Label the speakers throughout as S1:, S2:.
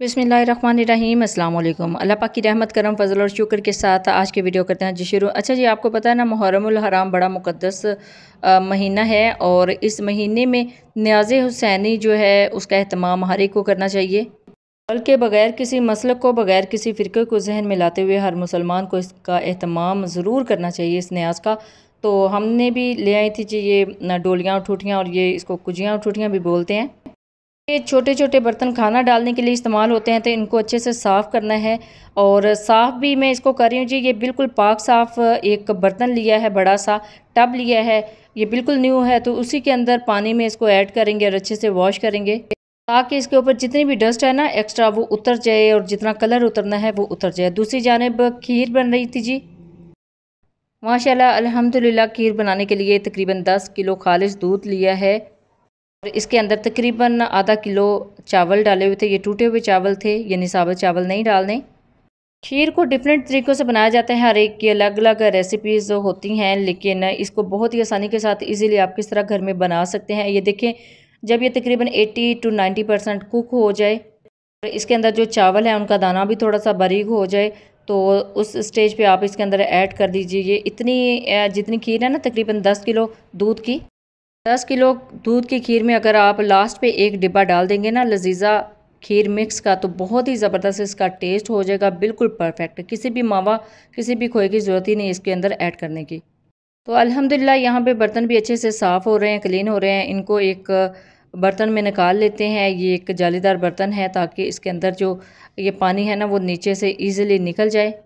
S1: बिस्मिल्लाहिर्रहमानिर्रहीम अस्सलाम वालेकुम। अल्लाह पाक की रहमत करम फजल और शुक्र के साथ आज के वीडियो करते हैं जी शुरू। अच्छा जी, आपको पता है ना, मुहर्रमुल हराम बड़ा मुक़द्दस महीना है और इस महीने में न्याज़े हुसैनी जो है उसका एहतमाम हर एक को करना चाहिए, बल्कि बग़ैर किसी मसलक को, बग़ैर किसी फ़िरक़े को जहन में लाते हुए हर मुसलमान को इसका एहतमाम ज़रूर करना चाहिए इस न्याज़ का। तो हमने भी ले आई थी जी ये डोलियाँ और ठूठियाँ, और ये इसको कुजियाँ और ठूठियाँ भी बोलते हैं। ये छोटे छोटे बर्तन खाना डालने के लिए इस्तेमाल होते हैं, तो इनको अच्छे से साफ़ करना है। और साफ़ भी मैं इसको कर रही हूँ जी, ये बिल्कुल पाक साफ़ एक बर्तन लिया है, बड़ा सा टब लिया है, ये बिल्कुल न्यू है। तो उसी के अंदर पानी में इसको ऐड करेंगे और अच्छे से वॉश करेंगे, ताकि इसके ऊपर जितनी भी डस्ट है ना एक्स्ट्रा वो उतर जाए और जितना कलर उतरना है वो उतर जाए। दूसरी जानिब खीर बन रही थी जी, माशाल्लाह अल्हम्दुलिल्लाह। खीर बनाने के लिए तकरीबन 10 किलो खालिश दूध लिया है और इसके अंदर तकरीबन आधा किलो चावल डाले हुए थे। ये टूटे हुए चावल थे, यानी साबुत चावल नहीं डालने। खीर को डिफरेंट तरीक़ों से बनाया जाता है, हर एक की अलग अलग रेसिपीज़ होती हैं, लेकिन इसको बहुत ही आसानी के साथ इजीली आप किस तरह घर में बना सकते हैं। ये देखें, जब ये तकरीबन 80 to 90% कुक हो जाए और इसके अंदर जो चावल है उनका दाना भी थोड़ा सा बारीक हो जाए, तो उस स्टेज पे आप इसके अंदर ऐड कर दीजिए ये इतनी जितनी खीर है ना, तकरीबन 10 किलो दूध की। 10 किलो दूध की खीर में अगर आप लास्ट पे एक डिब्बा डाल देंगे ना लजीजा खीर मिक्स का, तो बहुत ही ज़बरदस्त इसका टेस्ट हो जाएगा, बिल्कुल परफेक्ट। किसी भी मावा, किसी भी खोए की ज़रूरत ही नहीं इसके अंदर ऐड करने की। तो अल्हम्दुलिल्लाह यहाँ पे बर्तन भी अच्छे से साफ़ हो रहे हैं, क्लीन हो रहे हैं। इनको एक बर्तन में निकाल लेते हैं। ये एक जालीदार बर्तन है, ताकि इसके अंदर जो ये पानी है ना वो नीचे से ईज़िली निकल जाए।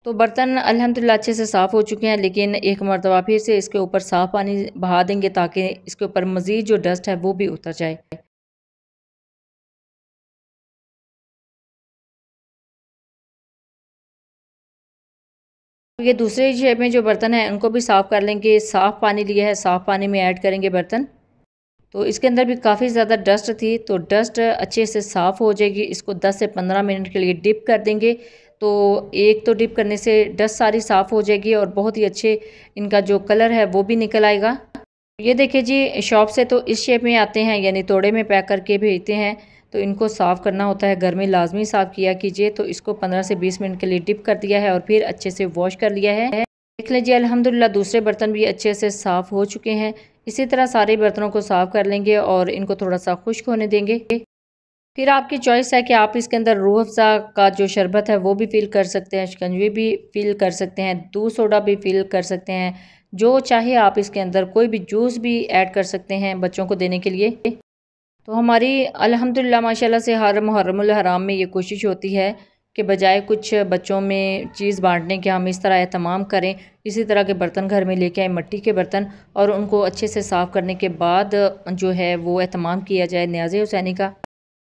S1: तो बर्तन अल्हम्दुलिल्लाह अच्छे से साफ़ हो चुके हैं, लेकिन एक मरतबा फिर से इसके ऊपर साफ़ पानी बहा देंगे, ताकि इसके ऊपर मज़ीद जो डस्ट है वो भी उतर जाए। ये दूसरे शेप में जो बर्तन है उनको भी साफ़ कर लेंगे। साफ़ पानी लिया है, साफ़ पानी में ऐड करेंगे बर्तन। तो इसके अंदर भी काफ़ी ज़्यादा डस्ट थी, तो डस्ट अच्छे से साफ़ हो जाएगी। इसको 10 से 15 मिनट के लिए डिप कर देंगे। तो एक तो डिप करने से डस्ट सारी साफ़ हो जाएगी और बहुत ही अच्छे इनका जो कलर है वो भी निकल आएगा। ये देखिए जी, शॉप से तो इस शेप में आते हैं, यानी तोड़े में पैक करके भेजते हैं। तो इनको साफ़ करना होता है, घर में लाजमी साफ़ किया कीजिए। तो इसको 15 से 20 मिनट के लिए डिप कर दिया है और फिर अच्छे से वॉश कर लिया है। देख लीजिए अल्हम्दुलिल्लाह दूसरे बर्तन भी अच्छे से साफ़ हो चुके हैं। इसी तरह सारे बर्तनों को साफ़ कर लेंगे और इनको थोड़ा सा खुश्क होने देंगे। फिर आपकी चॉइस है कि आप इसके अंदर रूह अफ़ज़ा का जो शरबत है वो भी फ़िल कर सकते हैं, शिकंजी भी फ़िल कर सकते हैं, दूध सोडा भी फ़िल कर सकते हैं। जो चाहे आप इसके अंदर कोई भी जूस भी ऐड कर सकते हैं बच्चों को देने के लिए। तो हमारी अल्हम्दुलिल्लाह माशाल्लाह से हर मुहर्रमुल हराम में ये कोशिश होती है कि बजाय कुछ बच्चों में चीज़ बांटने के हम इस तरह एहतमाम करें। इसी तरह के बर्तन घर में लेके आए, मिट्टी के बर्तन, और उनको अच्छे से साफ़ करने के बाद जो है वो एहतमाम किया जाए न्याज़े हुसैनी का।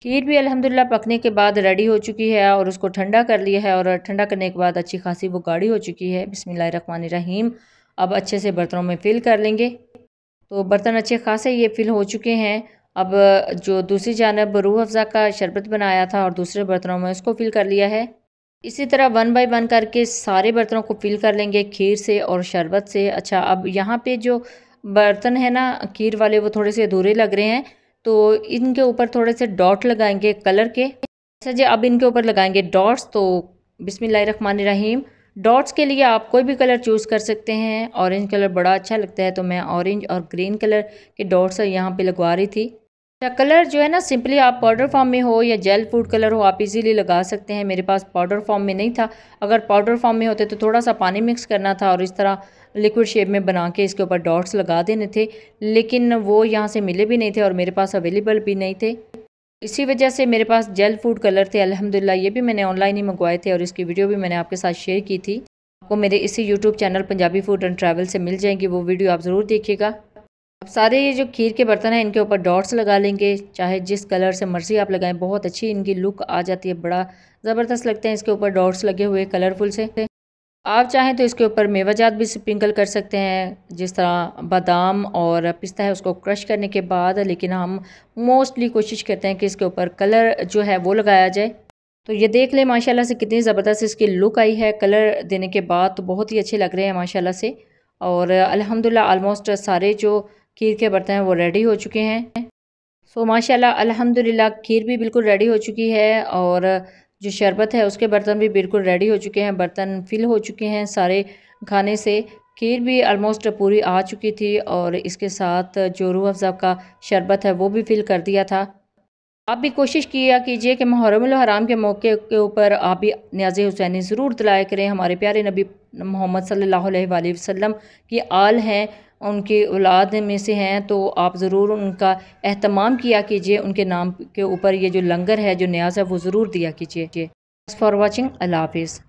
S1: खीर भी अल्हम्दुलिल्लाह पकने के बाद रेडी हो चुकी है और उसको ठंडा कर लिया है, और ठंडा करने के बाद अच्छी खासी वो गाढ़ी हो चुकी है। बिस्मिल्लाहिर्रहमानिर्रहीम। अब अच्छे से बर्तनों में फ़िल कर लेंगे। तो बर्तन अच्छे खासे ये फ़िल हो चुके हैं। अब जो दूसरी जानब रूह अफ़ज़ा का शरबत बनाया था और दूसरे बर्तनों में उसको फ़िल कर लिया है। इसी तरह 1 बाय 1 करके सारे बर्तनों को फ़िल कर लेंगे खीर से और शरबत से। अच्छा, अब यहाँ पे जो बर्तन है ना खीर वाले, वो थोड़े से अधूरे लग रहे हैं, तो इनके ऊपर थोड़े से डॉट लगाएंगे कलर के। अच्छा जी, अब इनके ऊपर लगाएंगे डॉट्स। तो बिस्मिल्लाहिर्रहमानिर्रहीम। डॉट्स के लिए आप कोई भी कलर चूज़ कर सकते हैं। ऑरेंज कलर बड़ा अच्छा लगता है, तो मैं ऑरेंज और ग्रीन कलर के डॉट्स यहाँ पे लगवा रही थी। अच्छा, कलर जो है ना सिंपली आप पाउडर फॉर्म में हो या जेल फूड कलर हो, आप इजीली लगा सकते हैं। मेरे पास पाउडर फॉर्म में नहीं था। अगर पाउडर फॉर्म में होते तो थोड़ा सा पानी मिक्स करना था और इस तरह लिक्विड शेप में बना के इसके ऊपर डॉट्स लगा देने थे, लेकिन वो यहाँ से मिले भी नहीं थे और मेरे पास अवेलेबल भी नहीं थे। इसी वजह से मेरे पास जेल फूड कलर थे अल्हम्दुलिल्लाह। ये भी मैंने ऑनलाइन ही मंगवाए थे और इसकी वीडियो भी मैंने आपके साथ शेयर की थी। आपको मेरे इसी YouTube channel Punjabi food and travel से मिल जाएंगी, वो वीडियो आप ज़रूर देखिएगा। अब सारे ये जो खीर के बर्तन हैं इनके ऊपर डॉट्स लगा लेंगे, चाहे जिस कलर से मर्ज़ी आप लगाएं। बहुत अच्छी इनकी लुक आ जाती है, बड़ा ज़बरदस्त लगते हैं इसके ऊपर डॉट्स लगे हुए कलरफुल से। आप चाहें तो इसके ऊपर मेवाजात भी स्प्रिंकल कर सकते हैं, जिस तरह बादाम और पिस्ता है उसको क्रश करने के बाद, लेकिन हम मोस्टली कोशिश करते हैं कि इसके ऊपर कलर जो है वो लगाया जाए। तो ये देख लें माशाल्लाह से कितनी ज़बरदस्त इसकी लुक आई है कलर देने के बाद, तो बहुत ही अच्छे लग रहे हैं माशाल्लाह से। और अल्हम्दुलिल्लाह ऑलमोस्ट सारे जो खीर के बर्तन हैं वो रेडी हो चुके हैं। सो माशाल्लाह अल्हम्दुलिल्लाह खीर भी बिल्कुल रेडी हो चुकी है और जो शरबत है उसके बर्तन भी बिल्कुल रेडी हो चुके हैं, बर्तन फिल हो चुके हैं सारे खाने से। खीर भी ऑलमोस्ट पूरी आ चुकी थी और इसके साथ जो रूह अफ़ज़ा का शरबत है वो भी फिल कर दिया था। आप भी कोशिश किया कीजिए कि मुहर्रमुल हराम के मौके के ऊपर आप भी न्याज़ हुसैनी ज़रूर दिलाया करें। हमारे प्यारे नबी मोहम्मद सल्लल्लाहु अलैहि वसल्लम की आल हैं, उनकी औलाद में से हैं, तो आप ज़रूर उनका एहतमाम किया कीजिए। उनके नाम के ऊपर ये जो लंगर है, जो न्याज़ है, वो ज़रूर दिया कीजिए। फॉर वॉचिंग, अल्लाह हाफ़िज़।